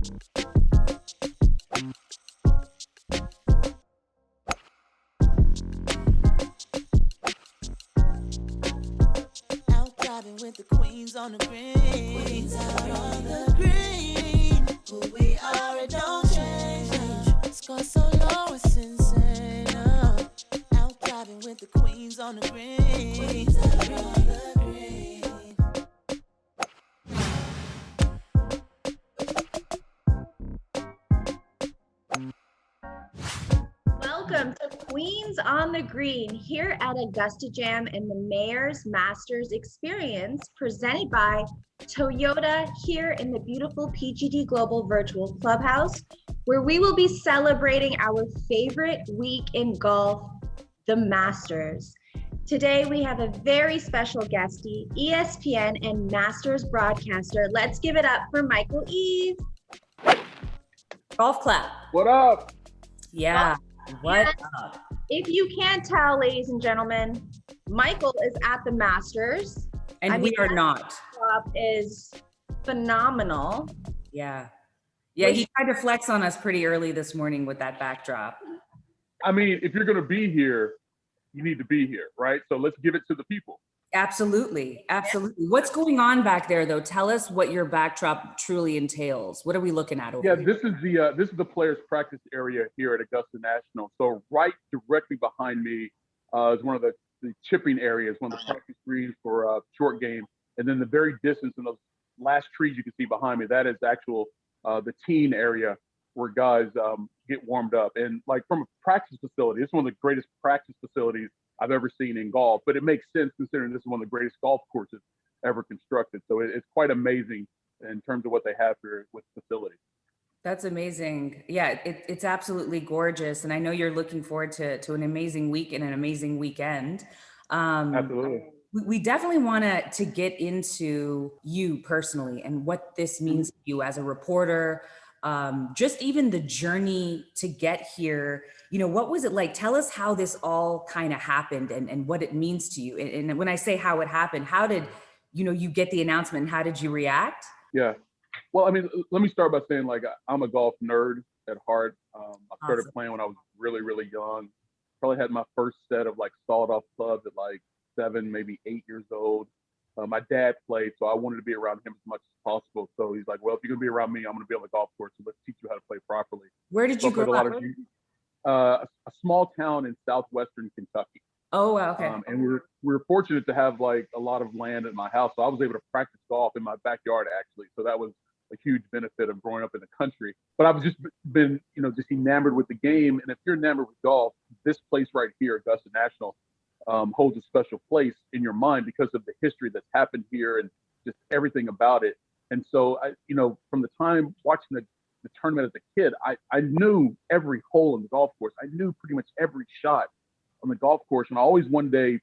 Out driving with the queens on the green. Queens out on the green. Who we are, it don't change. Score so low, it's insane. Out driving with the queens on the green. Queens out on the green. Welcome to Queens on the Green here at Augusta Jam and the Mayor's Masters Experience presented by Toyota here in the beautiful PGD Global Virtual Clubhouse, where we will be celebrating our favorite week in golf, the Masters. Today we have a very special guestie, ESPN and Masters broadcaster. Let's give it up for Michael Eaves. Golf clap. What up? Yeah. What up? If you can't tell, ladies and gentlemen, Michael is at the Masters. And we are not. Job is phenomenal. Yeah. Yeah, he tried to flex on us pretty early this morning with that backdrop. I mean, if you're going to be here, you need to be here, right? So let's give it to the people. Absolutely. Absolutely. What's going on back there, though? Tell us what your backdrop truly entails. What are we looking at over here? This is the players' practice area here at Augusta National. So right directly behind me is one of the chipping areas, one of the practice greens for short game. And then the very distance in those last trees you can see behind me, that is actual the teen area where guys get warmed up. And like from a practice facility, it's one of the greatest practice facilities I've ever seen in golf, but it makes sense considering this is one of the greatest golf courses ever constructed. So it's quite amazing in terms of what they have here with facilities. That's amazing. Yeah, it's absolutely gorgeous. And I know you're looking forward to an amazing week and an amazing weekend. Absolutely. We definitely want to get into you personally and what this means to you as a reporter, just even the journey to get here. You know, what was it like? Tell us how this all kind of happened and what it means to you. And when I say how it happened, how did, you get the announcement? How did you react? Yeah. Well, I mean, let me start by saying, like, I'm a golf nerd at heart. I started playing when I was really, really young. Probably had my first set of like sawed-off clubs at like 7, maybe 8 years old. My dad played, so I wanted to be around him as much as possible. So he's like, well, if you're going to be around me, I'm going to be on the golf course. So let's teach you how to play properly. Where did you grow up? A small town in southwestern Kentucky. Oh, wow, okay. And we were fortunate to have like a lot of land at my house. So I was able to practice golf in my backyard, actually. So that was a huge benefit of growing up in the country. But I've just been, just enamored with the game. And if you're enamored with golf, this place right here, Augusta National, holds a special place in your mind because of the history that's happened here and just everything about it. And so, from the time watching the tournament as a kid, I knew every hole in the golf course. I knew pretty much every shot on the golf course. And I always one day,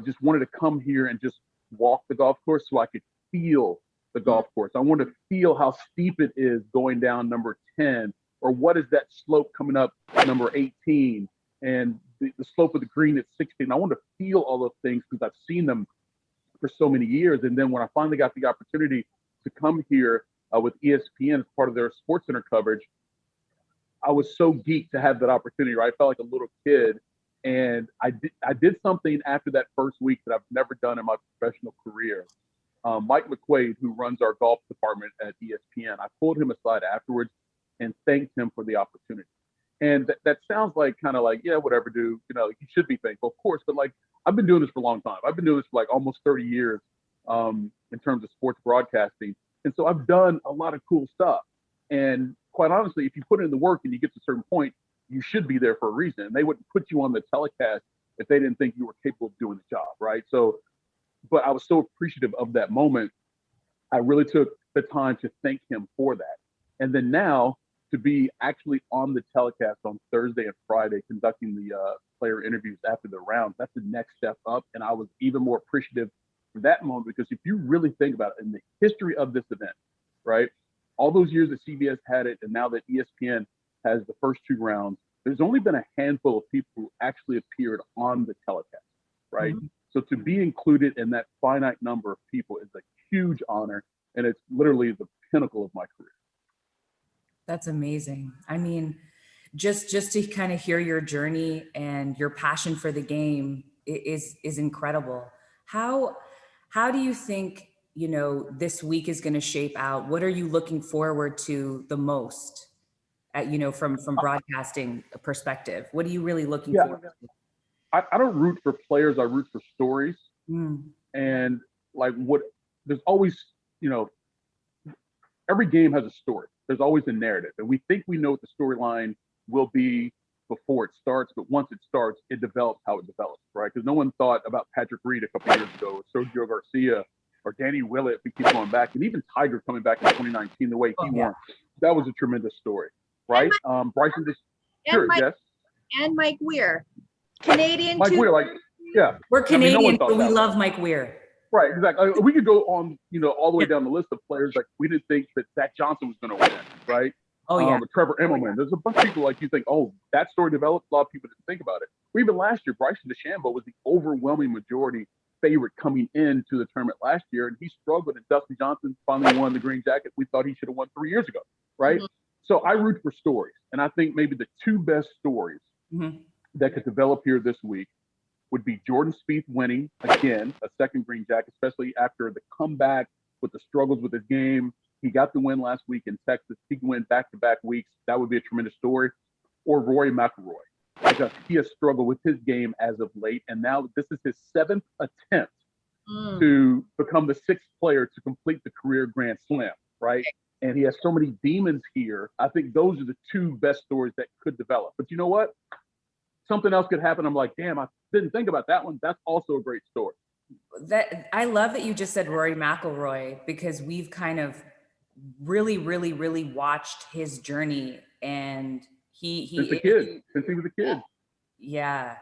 just wanted to come here and just walk the golf course so I could feel the golf course. I wanted to feel how steep it is going down number 10, or what is that slope coming up number 18, and the slope of the green at 16. I wanted to feel all those things because I've seen them for so many years. And then when I finally got the opportunity to come here with ESPN as part of their SportsCenter coverage, I was so geeked to have that opportunity, right? I felt like a little kid. And I did something after that first week that I've never done in my professional career. Mike McQuaid, who runs our golf department at ESPN, I pulled him aside afterwards and thanked him for the opportunity. And that sounds like kind of like, yeah, whatever, dude. You should be thankful, of course. But like, I've been doing this for a long time. I've been doing this for like almost 30 years in terms of sports broadcasting. And so I've done a lot of cool stuff. And quite honestly, if you put in the work and you get to a certain point, you should be there for a reason. And they wouldn't put you on the telecast if they didn't think you were capable of doing the job, right? So, but I was so appreciative of that moment. I really took the time to thank him for that. And then now to be actually on the telecast on Thursday and Friday, conducting the player interviews after the rounds, that's the next step up. And I was even more appreciative for that moment, because if you really think about it, in the history of this event, right, all those years that CBS had it, and now that ESPN has the first 2 rounds, there's only been a handful of people who actually appeared on the telecast, right? Mm-hmm. So to be included in that finite number of people is a huge honor, and it's literally the pinnacle of my career. That's amazing. I mean, just to kind of hear your journey and your passion for the game is incredible. How how do you think, this week is going to shape out? What are you looking forward to the most at, from broadcasting perspective? What are you really looking Yeah, forward to? I don't root for players. I root for stories. Mm, And like what, there's always, you know, every game has a story. There's always a narrative, and we think we know what the storyline will be before it starts. But once it starts, it develops how it develops, right? Because no one thought about Patrick Reed a couple years ago, or Sergio Garcia, or Danny Willett. If we keep going back, and even Tiger coming back in 2019, the way he won, that was a tremendous story, right? Bryson just sure, Mike, yes, and Mike Weir, Canadian. Mike Weir, like yeah, we're Canadian, no one thought so we that. love Mike Weir. Right, exactly. We could go on, all the way down the list of players. Like we didn't think that Zach Johnson was going to win, right? Oh yeah. Trevor Immelman. There's a bunch of people like you think, oh, that story developed. A lot of people didn't think about it. Or even last year, Bryson DeChambeau was the overwhelming majority favorite coming into the tournament last year, and he struggled. And Dustin Johnson finally won the green jacket. We thought he should have won 3 years ago, right? Mm-hmm. So I root for stories, and I think maybe the two best stories that could develop here this week would be Jordan Spieth winning again a second green jacket, especially after the comeback with the struggles with his game. He got the win last week in Texas. He can win back-to-back weeks. That would be a tremendous story. Or Rory McIlroy, because he has struggled with his game as of late, and now this is his 7th attempt to become the 6th player to complete the career Grand Slam, right? And he has so many demons here. I think those are the two best stories that could develop. But you know what? Something else could happen. I'm like, damn, I didn't think about that one. That's also a great story. That I love that you just said Rory McIlroy, because we've kind of really watched his journey, and he since he was a kid. Yeah.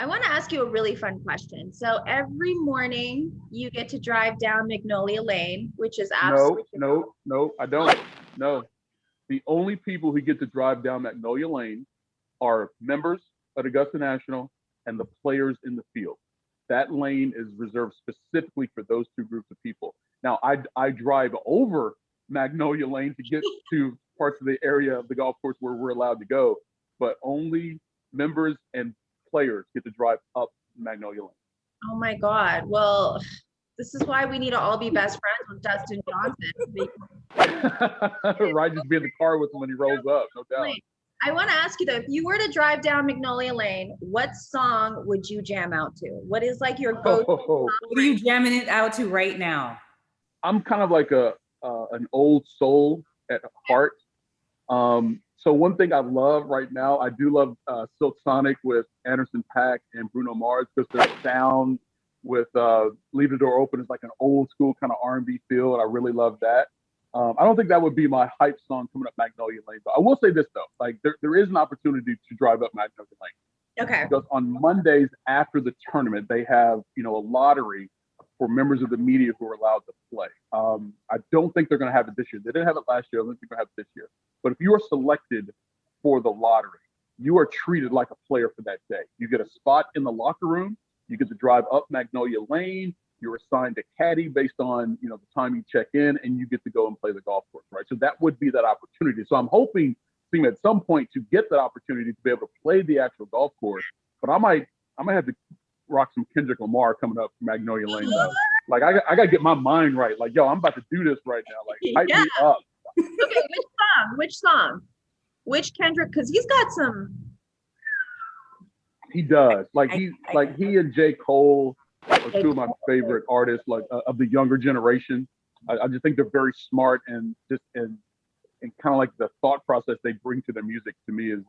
I want to ask you a really fun question. So every morning you get to drive down Magnolia Lane, which is absolutely no, I don't. No. The only people who get to drive down Magnolia Lane are members at Augusta National and the players in the field. That lane is reserved specifically for those two groups of people. Now, I drive over Magnolia Lane to get to parts of the area of the golf course where we're allowed to go, but only members and players get to drive up Magnolia Lane. Oh my God. Well, this is why we need to all be best friends with Dustin Johnson. Right, just be in the car with him when he rolls up, no doubt. I want to ask you though, if you were to drive down Magnolia Lane, what song would you jam out to? What is like your go-to song? What are you jamming it out to right now? I'm kind of like an old soul at heart. So one thing I love right now, I do love Silk Sonic with Anderson .Paak and Bruno Mars, because their sound with Leave the Door Open is like an old school kind of R&B feel, and I really love that. I don't think that would be my hype song coming up Magnolia Lane, but I will say this though, like there is an opportunity to drive up Magnolia Lane. Okay. Because on Mondays after the tournament, they have, a lottery for members of the media who are allowed to play. I don't think they're going to have it this year. They didn't have it last year. I don't think they're going to have it this year. But if you are selected for the lottery, you are treated like a player for that day. You get a spot in the locker room. You get to drive up Magnolia Lane. You're assigned a caddy based on, the time you check in, and you get to go and play the golf course, right? So that would be that opportunity. So I'm hoping, at some point, to get that opportunity to be able to play the actual golf course. But I might have to rock some Kendrick Lamar coming up Magnolia Lane though. Like I gotta get my mind right. Like, yo, I'm about to do this right now. Like, hype me up. Okay, which song? Which Kendrick? Because he's got some. He does. Like he and J. Cole are two of my favorite artists, like of the younger generation. I just think they're very smart, and kind of like the thought process they bring to their music to me is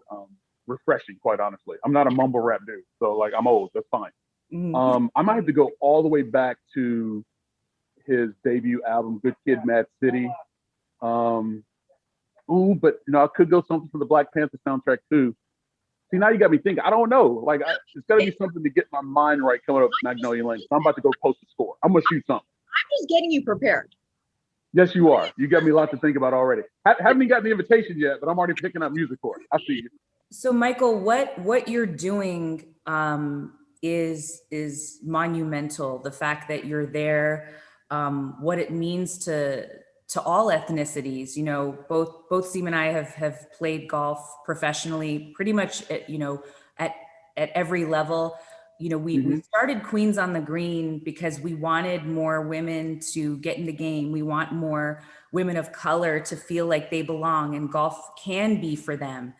refreshing, quite honestly. I'm not a mumble rap dude, so like I'm old. That's fine. I might have to go all the way back to his debut album, Good Kid, Mad City. But I could go something for the Black Panther soundtrack too. See, now you got me thinking. I don't know. Like, it's got to be something to get my mind right coming up Magnolia Lane. So I'm about to go post a score. I'm gonna shoot something. I'm just getting you prepared. Yes, you are. You got me a lot to think about already. Haven't even gotten the invitation yet, but I'm already picking up music for it. I see you. So, Michael, what you're doing is monumental. The fact that you're there, what it means to to all ethnicities. You know, both Seema and I have played golf professionally, pretty much at every level. You know, we started Queens on the Green because we wanted more women to get in the game. We want more women of color to feel like they belong, and golf can be for them.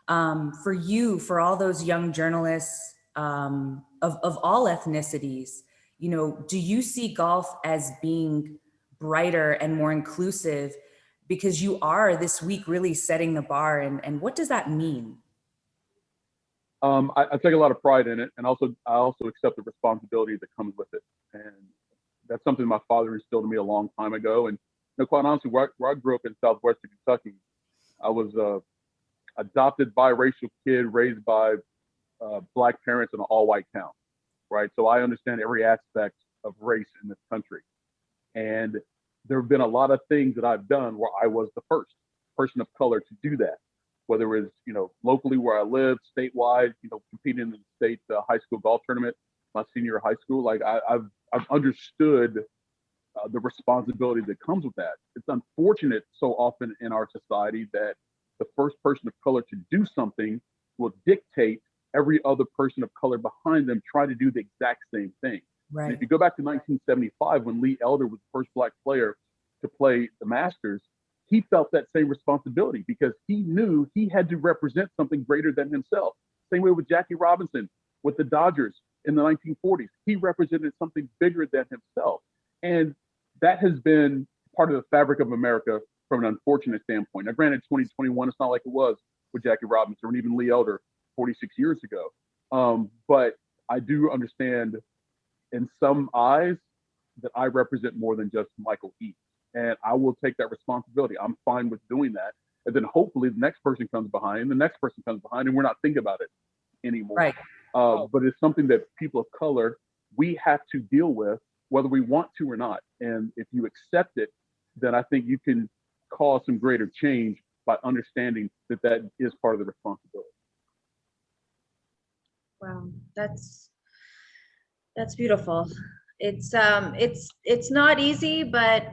For you, for all those young journalists of all ethnicities, you know, do you see golf as being brighter and more inclusive, because you are this week really setting the bar, and what does that mean? I take a lot of pride in it, and I also accept the responsibility that comes with it. And that's something my father instilled in me a long time ago. And quite honestly, where I grew up in southwestern Kentucky, I was a adopted biracial kid raised by Black parents in an all-white town, right? So I understand every aspect of race in this country. And there have been a lot of things that I've done where I was the first person of color to do that, whether it was, locally where I live, statewide, competing in the state high school golf tournament, my senior year of high school. Like I've understood the responsibility that comes with that. It's unfortunate so often in our society that the first person of color to do something will dictate every other person of color behind them try to do the exact same thing. Right. And if you go back to 1975, when Lee Elder was the first Black player to play the Masters, he felt that same responsibility because he knew he had to represent something greater than himself. Same way with Jackie Robinson with the Dodgers in the 1940s. He represented something bigger than himself. And that has been part of the fabric of America from an unfortunate standpoint. Now, granted, 2021, it's not like it was with Jackie Robinson or even Lee Elder 46 years ago. But I do understand in some eyes that I represent more than just Michael Eaves. And I will take that responsibility. I'm fine with doing that. And then hopefully the next person comes behind, and the next person comes behind, and we're not thinking about it anymore. Right. But it's something that people of color, we have to deal with, whether we want to or not. And if you accept it, then I think you can cause some greater change by understanding that that is part of the responsibility. Wow, that's beautiful. It's not easy, but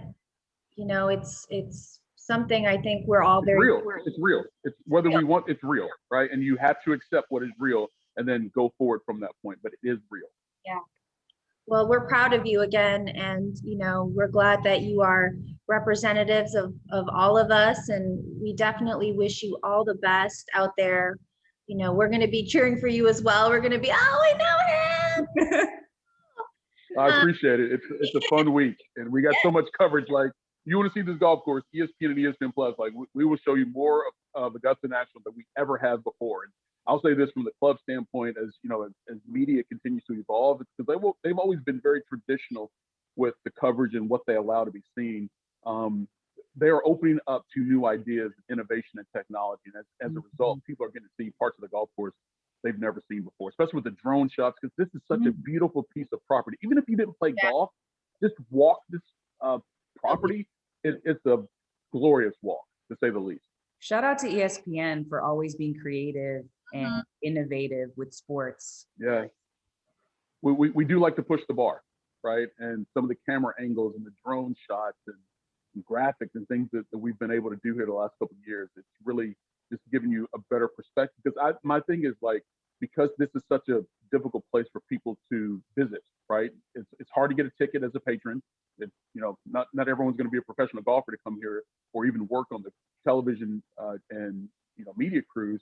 it's something I think we're all very real. It's real. It's whether we want, it's real, right? And you have to accept what is real and then go forward from that point. But it is real. Yeah. Well, we're proud of you again, and we're glad that you are representatives of all of us, and we definitely wish you all the best out there. We're going to be cheering for you as well. We're going to be, oh, I know him. I appreciate it. It's a fun week, and we got so much coverage. Like, you want to see this golf course, ESPN and ESPN Plus, like we will show you more of Augusta National than we ever have before. And I'll say this from the club standpoint, as media continues to evolve, it's because they've always been very traditional with the coverage and what they allow to be seen. They are opening up to new ideas, innovation, and technology. And as a result, people are getting to see parts of the golf course they've never seen before, especially with the drone shots, because this is such a beautiful piece of property. Even if you didn't play golf, just walk this property. It's a glorious walk, to say the least. Shout out to ESPN for always being creative and innovative with sports. Yeah. We do like to push the bar, right? And some of the camera angles and the drone shots and graphics and things that we've been able to do here the last couple of years, it's really just giving you a better perspective. Because my thing is, like, because this is such a difficult place for people to visit, right? It's hard to get a ticket as a patron. It's, not everyone's going to be a professional golfer to come here or even work on the television and media crews.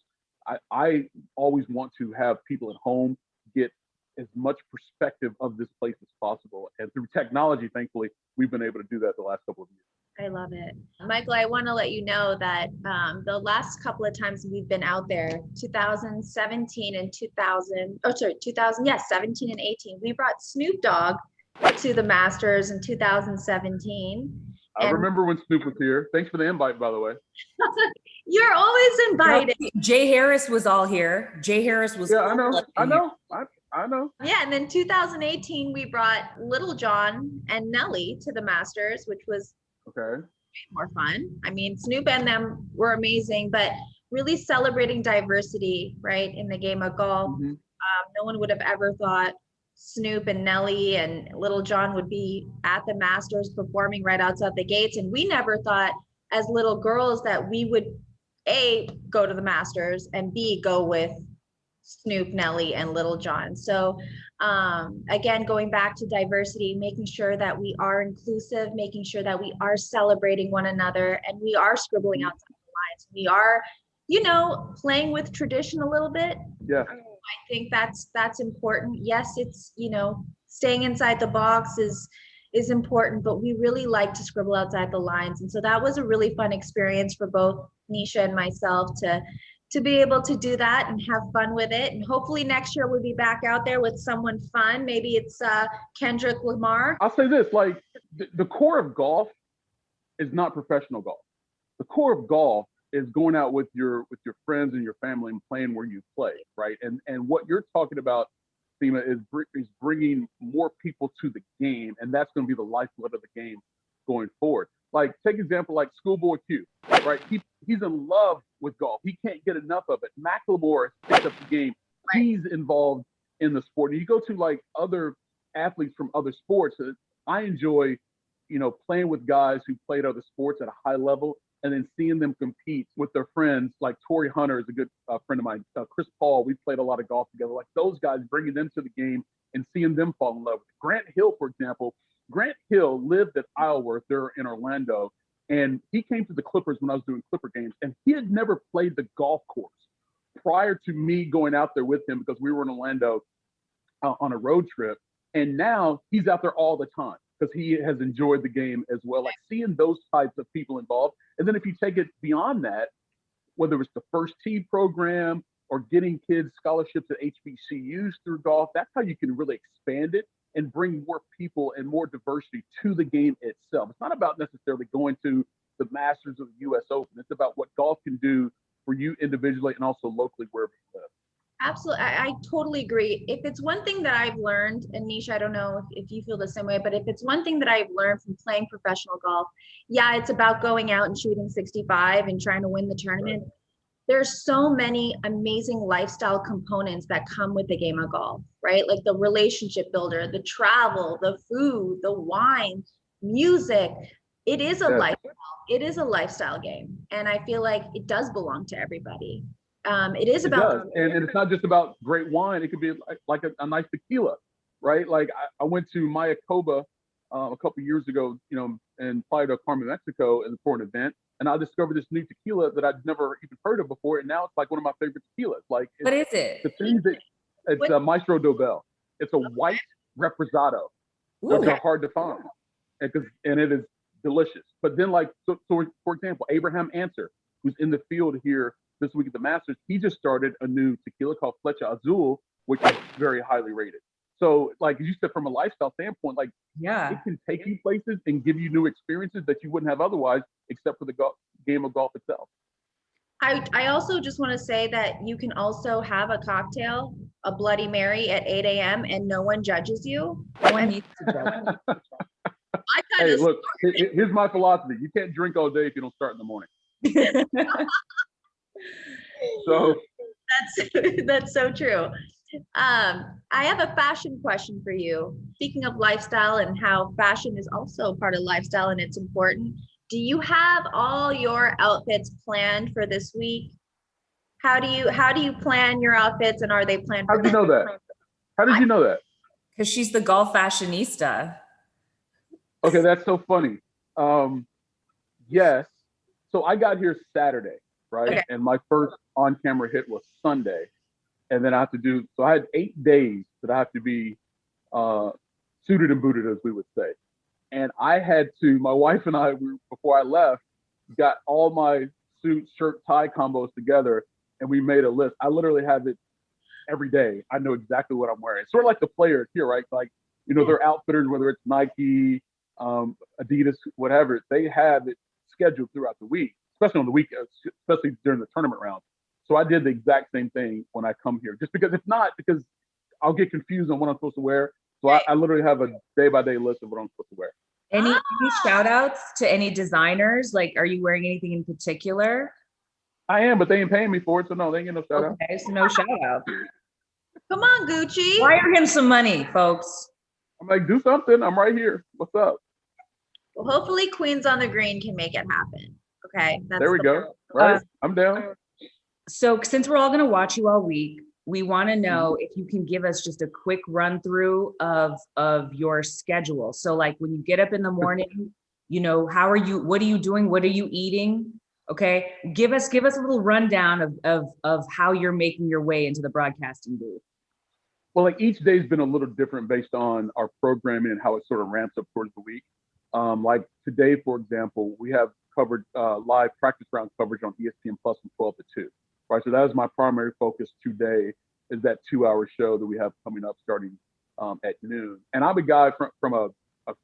I always want to have people at home get as much perspective of this place as possible. And through technology, thankfully, we've been able to do that the last couple of years. I love it. Michael, I want to let you know that the last couple of times we've been out there, 2017 and 17 and 18, we brought Snoop Dogg to the Masters in 2017. I remember when Snoop was here. Thanks for the invite, by the way. You're always invited. Jay Harris was all here. Jay Harris was. Yeah, I know. Yeah, and then 2018, we brought Little John and Nelly to the Masters, which was more fun. I mean, Snoop and them were amazing, but really celebrating diversity, right, in the game of golf. No one would have ever thought Snoop and Nelly and Little John would be at the Masters performing right outside the gates. And we never thought as little girls that we would A, go to the Masters, and B, go with Snoop, Nelly, and Little John. So again, going back to diversity, making sure that we are inclusive, making sure that we are celebrating one another, and we are scribbling outside the lines. We are, you know, playing with tradition a little bit. Yeah. I think that's important. Yes, it's, you know, staying inside the box is important, but we really like to scribble outside the lines. And so that was a really fun experience for both Nisha and myself to be able to do that and have fun with it. And hopefully next year we'll be back out there with someone fun. Maybe it's Kendrick Lamar. I'll say this, like the core of golf is not professional golf. The core of golf is going out with your friends and your family and playing where you play, right? And what you're talking about, Seema, is bringing more people to the game, and that's going to be the lifeblood of the game going forward. Like, take example like Schoolboy Q, right? He's in love with golf. He can't get enough of it. Macklemore picked up the game. Right. He's involved in the sport. And you go to like other athletes from other sports. I enjoy, you know, playing with guys who played other sports at a high level, and then seeing them compete with their friends. Like Torrey Hunter is a good friend of mine. Chris Paul, we played a lot of golf together. Like those guys, bringing them to the game and seeing them fall in love with it. Grant Hill, for example. Grant Hill lived at Isleworth there in Orlando, and he came to the Clippers when I was doing Clipper games, and he had never played the golf course prior to me going out there with him because we were in Orlando on a road trip. And now he's out there all the time because he has enjoyed the game as well. Like seeing those types of people involved. And then if you take it beyond that, whether it's the First Tee program or getting kids scholarships at HBCUs through golf, that's how you can really expand it and bring more people and more diversity to the game itself. It's not about necessarily going to the Masters or the US Open. It's about what golf can do for you individually and also locally wherever you live. Absolutely. I totally agree. If it's one thing that I've learned, and Nisha, I don't know if you feel the same way, but if it's one thing that I've learned from playing professional golf, yeah, it's about going out and shooting 65 and trying to win the tournament. Right. There's so many amazing lifestyle components that come with the game of golf, right? Like the relationship builder, the travel, the food, the wine, music. It is a lifestyle. It is a lifestyle game. And I feel like it does belong to everybody. It is about, and it's not just about great wine. It could be like a nice tequila, right? Like I went to Mayakoba a couple years ago, you know, in Playa del Carmen, Mexico, for an event, and I discovered this new tequila that I'd never even heard of before, and now it's like one of my favorite tequilas. Like, what is it? The things that it's a Maestro Dobel. It's a white reposado. They're hard to find, and it is delicious. But then, like, so for example, Abraham Answer, who's in the field here this week at the Masters, he just started a new tequila called Flecha Azul, which is very highly rated. So, like you said, from a lifestyle standpoint, like, it can take you places and give you new experiences that you wouldn't have otherwise, except for the game of golf itself. I also just want to say that you can also have a cocktail, a Bloody Mary at 8 a.m. and no one judges you. No one needs to judge. Hey, look, here's my philosophy. You can't drink all day if you don't start in the morning. So that's so true. I have a fashion question for you. Speaking of lifestyle and how fashion is also part of lifestyle and it's important, do you have all your outfits planned for this week? How do you plan your outfits, and are they planned? How did you know that? How did you know that? Because she's the golf fashionista. Okay, that's so funny. Yes. So I got here Saturday, right? Okay. And my first on-camera hit was Sunday. And then I had 8 days that I have to be suited and booted, as we would say. And my wife and I, before I left, got all my suit, shirt, tie combos together, and we made a list. I literally have it every day. I know exactly what I'm wearing. It's sort of like the players here, right? Like, you know, their outfitters, whether it's Nike, Adidas, whatever, they have it scheduled throughout the week, especially on the weekends, especially during the tournament rounds. So I did the exact same thing when I come here, just because because I'll get confused on what I'm supposed to wear. So I literally have a day-by-day list of what I'm supposed to wear. Any shout outs to any designers? Like, are you wearing anything in particular? I am, but they ain't paying me for it. So no, they ain't get no shout out. Okay, so no shout out. Come on, Gucci. Wire him some money, folks. I'm like, do something. I'm right here. What's up? Well, hopefully Queens on the Green can make it happen. Okay. There we go. Right. I'm down. So since we're all going to watch you all week, we want to know if you can give us just a quick run through of your schedule. So like when you get up in the morning, you know, how are you, what are you doing? What are you eating? Okay. Give us a little rundown of how you're making your way into the broadcasting booth. Well, like each day's been a little different based on our programming and how it sort of ramps up towards the week. Like today, for example, we have covered live practice round coverage on ESPN Plus from 12 to 2. Right, so that is my primary focus today, is that 2-hour show that we have coming up starting at noon. And I'm a guy from a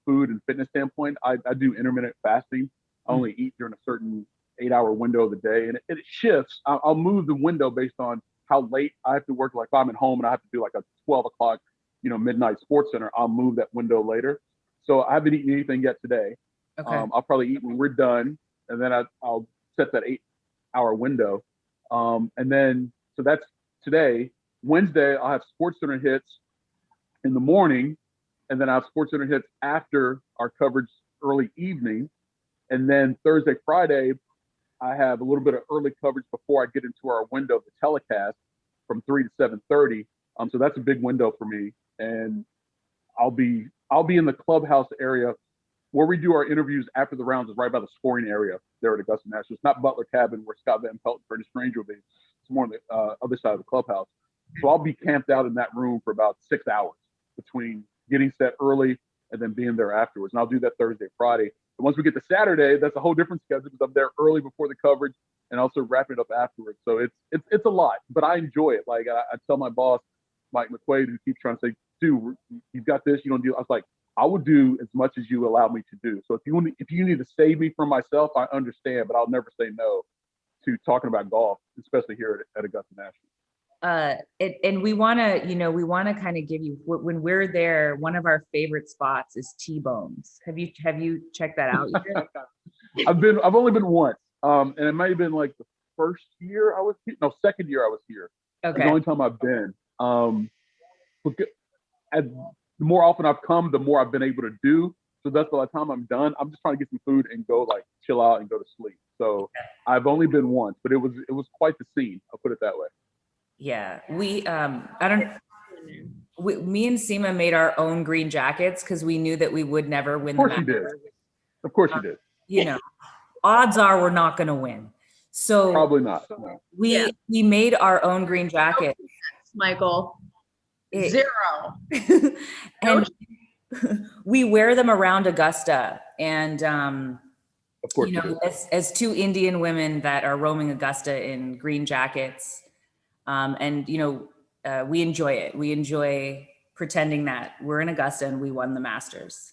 food and fitness standpoint. I do intermittent fasting. I only eat during a certain 8-hour window of the day, and it shifts. I'll move the window based on how late I have to work. Like if I'm at home and I have to do like a 12 o'clock, midnight sports center, I'll move that window later. So I haven't eaten anything yet today. Okay. I'll probably eat when we're done, and then I'll set that 8-hour window. And then, so that's today. Wednesday, I'll have Sports Center hits in the morning, and then I have Sports Center hits after our coverage early evening. And then Thursday, Friday, I have a little bit of early coverage before I get into our window of the telecast from 3 to 7:30. So that's a big window for me. And I'll be in the clubhouse area where we do our interviews after the rounds, is right by the scoring area there at Augusta National. It's not Butler Cabin where Scott Van Pelt and Curtis Strange will be. It's more on the other side of the clubhouse. So I'll be camped out in that room for about 6 hours between getting set early and then being there afterwards. And I'll do that Thursday, Friday. And once we get to Saturday, that's a whole different schedule because I'm there early before the coverage and also wrapping it up afterwards. So it's a lot, but I enjoy it. Like I tell my boss, Mike McQuaid, who keeps trying to say, dude, you've got this, you don't do. I was like, I will do as much as you allow me to do. So if you need to save me from myself, I understand, but I'll never say no to talking about golf, especially here at Augusta National. And we want to kind of give you, when we're there, one of our favorite spots is T-Bones. Have you checked that out yet? I've only been once. And it might have been like the second year I was here. Okay. The only time I've been. The more often I've come, the more I've been able to do. So that's by the time I'm done, I'm just trying to get some food and go like chill out and go to sleep. So I've only been once, but it was quite the scene. I'll put it that way. Yeah, me and Seema made our own green jackets because we knew that we would never win. Of course you did. Of course you did. Odds are we're not going to win. So probably not. No. We made our own green jacket. Michael. Zero. And we wear them around Augusta. And, of course as two Indian women that are roaming Augusta in green jackets, we enjoy it. We enjoy pretending that we're in Augusta and we won the Masters.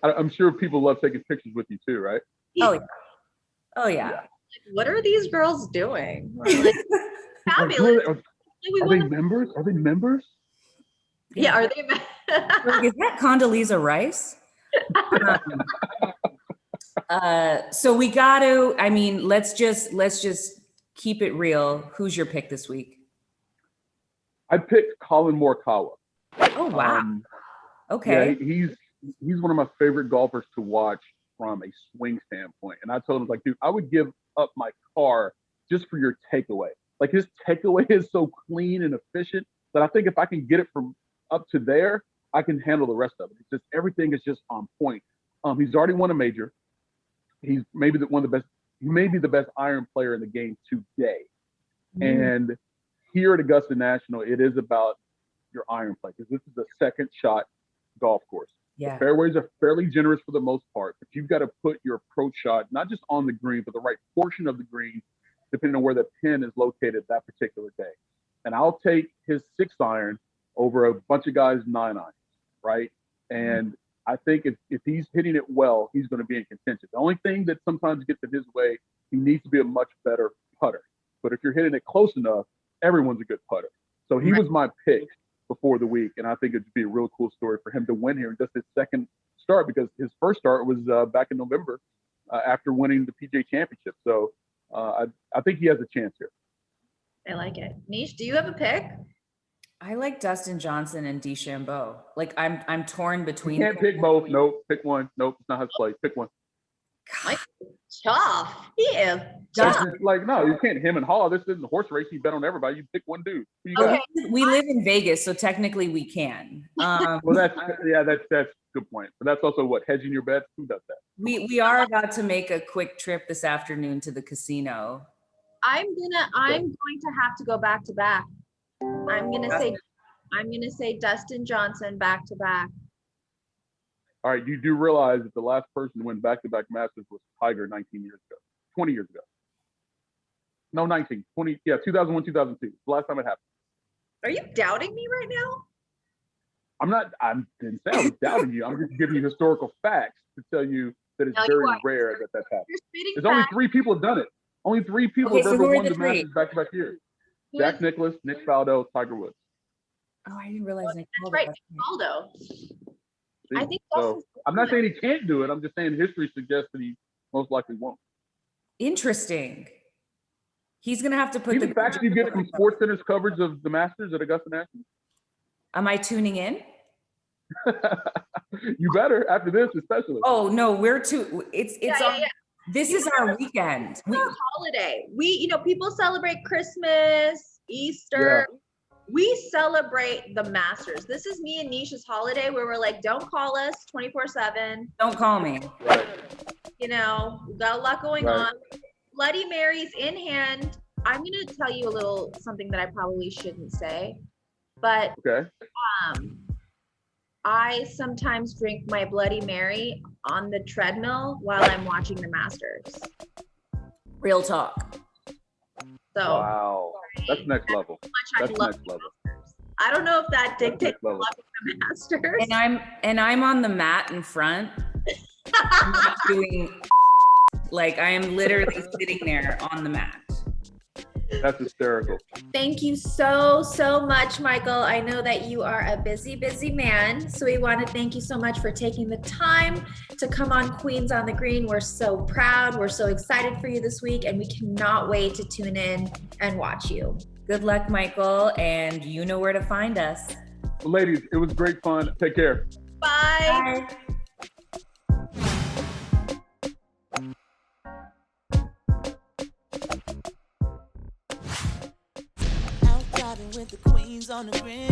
I'm sure people love taking pictures with you too, right? Oh yeah. What are these girls doing? Like, fabulous. Are they members? Are they members? Yeah, are they? Is that Condoleezza Rice? So we got to. I mean, let's just keep it real. Who's your pick this week? I picked Colin Morikawa. Oh wow. Okay. Yeah, he's one of my favorite golfers to watch from a swing standpoint. And I told him, like, dude, I would give up my car just for your takeaway. Like his takeaway is so clean and efficient that I think if I can get it from up to there, I can handle the rest of it. It's just everything is just on point. He's already won a major. He's maybe one of the best. He may be the best iron player in the game today. And here at Augusta National, it is about your iron play because this is a second shot golf course. Yeah. The fairways are fairly generous for the most part, but you've got to put your approach shot not just on the green, but the right portion of the green, depending on where the pin is located that particular day. And I'll take his 6-iron over a bunch of guys' 9-irons, right? And I think if he's hitting it well, he's going to be in contention. The only thing that sometimes gets in his way, he needs to be a much better putter. But if you're hitting it close enough, everyone's a good putter. So he was my pick before the week, and I think it'd be a real cool story for him to win here in just his second start, because his first start was back in November after winning the PGA Championship. So I think he has a chance here. I like it. Nish, do you have a pick? I like Dustin Johnson and DeChambeau. Like I'm torn You between can't pick both. Nope. Pick one. Nope. It's not how to play. Pick one. Tough. He is That's tough. just like, no, you can't him and Haw. This isn't a horse race. You bet on everybody. You pick one dude. Who you got? Okay. We live in Vegas, so technically we can. Well, that's a good point. But that's also what, hedging your bets. Who does that? We are about to make a quick trip this afternoon to the casino. I'm going to have to go back to back. I'm gonna say Dustin Johnson back to back. All right, you do realize that the last person to win back-to-back Masters was Tiger 19 years ago, 20 years ago. No, 19, 20, yeah, 2001, 2002. The last time it happened. Are you doubting me right now? I didn't say I was doubting you. I'm just giving you historical facts to tell you that it's very rare that that's happened. There's only 3 people have done it. Only 3 people have ever won the Masters back-to-back years. Jack Nicklaus, Nick Faldo, Tiger Woods. Oh, I didn't realize Nick Faldo. That's right, Nick Faldo. I think so. I'm not saying he can't do it. I'm just saying history suggests that he most likely won't. Interesting. He's gonna have to put the facts you get from SportsCenter's coverage of the Masters at Augusta National. Am I tuning in? You better after this, especially. Oh no, we're too. It's on. This is our weekend. It's our holiday. People celebrate Christmas, Easter. Yeah. We celebrate the Masters. This is me and Nisha's holiday where we're like, don't call us 24/7. Don't call me. Right. We've got a lot going on. Bloody Marys in hand. I'm going to tell you a little something that I probably shouldn't say, but I sometimes drink my Bloody Mary on the treadmill while I'm watching the Masters. Real talk. So wow, that's next level. That's next level. I don't know if that dictates loving the Masters. And I'm on the mat in front. I'm not doing like I am literally sitting there on the mat. That's hysterical. Thank you so much, Michael. I know that you are a busy man. So we want to thank you so much for taking the time to come on Queens on the Green. We're so proud. We're so excited for you this week, and we cannot wait to tune in and watch you. Good luck, Michael, and you know where to find us. Well, ladies, it was great fun. Take care. Bye. Bye. With the queens on the green.